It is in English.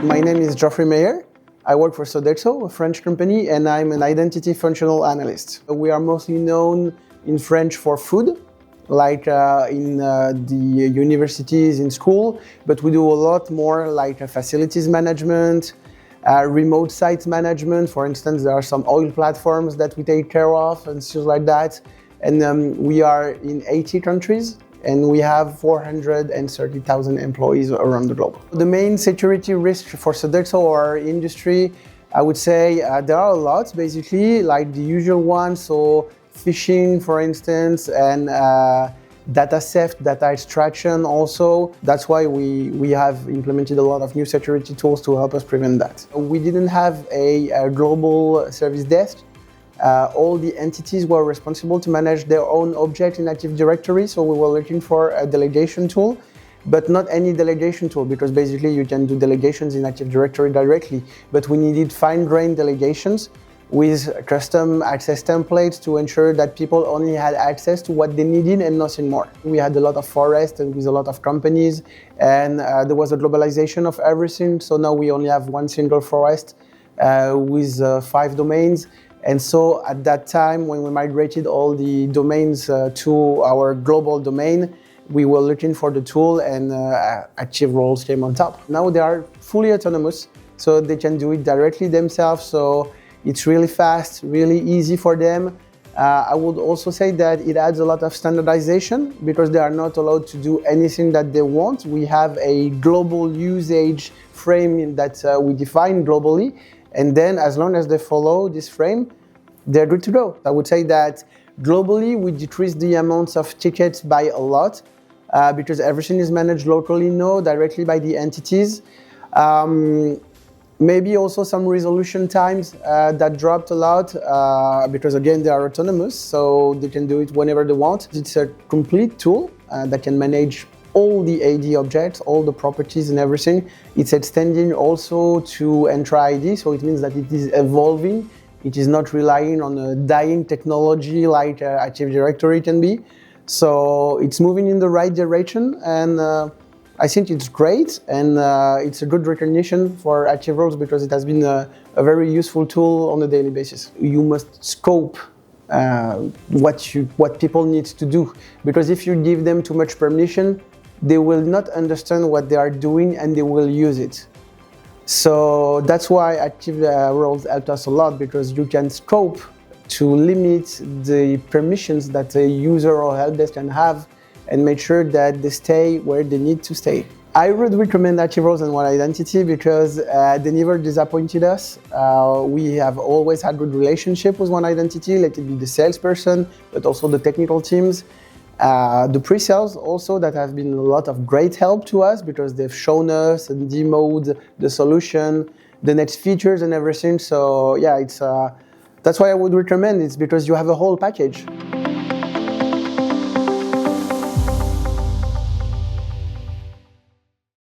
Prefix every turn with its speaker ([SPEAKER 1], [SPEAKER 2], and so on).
[SPEAKER 1] My name is Geoffrey Meyer. I work for Sodexo, a French company, and I'm an identity functional analyst. We are mostly known in French for food, like in the universities, in school, but we do a lot more like facilities management, remote site management. For instance, there are some oil platforms that we take care of and stuff like that. And we are in 80 countries. And we have 430,000 employees around the globe. The main security risk for Sodexo or our industry, I would say there are a lot, basically, like the usual ones. So phishing, for instance, and data theft, data extraction also. That's why we have implemented a lot of new security tools to help us prevent that. We didn't have a global service desk. All the entities were responsible to manage their own objects in Active Directory, so we were looking for a delegation tool, but not any delegation tool, because basically you can do delegations in Active Directory directly, but we needed fine-grained delegations with custom access templates to ensure that people only had access to what they needed and nothing more. We had a lot of forests with a lot of companies, and there was a globalization of everything, so now we only have one single forest with 5 domains. And so at that time, when we migrated all the domains to our global domain, we were looking for the tool, and Active Roles came on top. Now they are fully autonomous, so they can do it directly themselves. So it's really fast, really easy for them. I would also say that it adds a lot of standardization because they are not allowed to do anything that they want. We have a global usage frame that we define globally. And then as long as they follow this frame, they're good to go. I would say that globally, we decreased the amounts of tickets by a lot because everything is managed locally now, directly by the entities. Maybe also some resolution times that dropped a lot because again, they are autonomous, so they can do it whenever they want. It's a complete tool that can manage all the AD objects, all the properties and everything. It's extending also to Entra ID, so it means that it is evolving. It is not relying on a dying technology like Active Directory can be. So it's moving in the right direction, and I think it's great, and it's a good recognition for Active Roles because it has been a very useful tool on a daily basis. You must scope what people need to do, because if you give them too much permission, they will not understand what they are doing and they will use it. So that's why Active Roles helped us a lot, because you can scope to limit the permissions that a user or help desk can have and make sure that they stay where they need to stay. I would recommend Active Roles and One Identity because they never disappointed us. We have always had good relationship with One Identity, let it be the salesperson, but also the technical teams. The pre-sales also that have been a lot of great help to us because they've shown us and demoed the solution, the next features and everything. So yeah, that's why I would recommend it, because you have a whole package.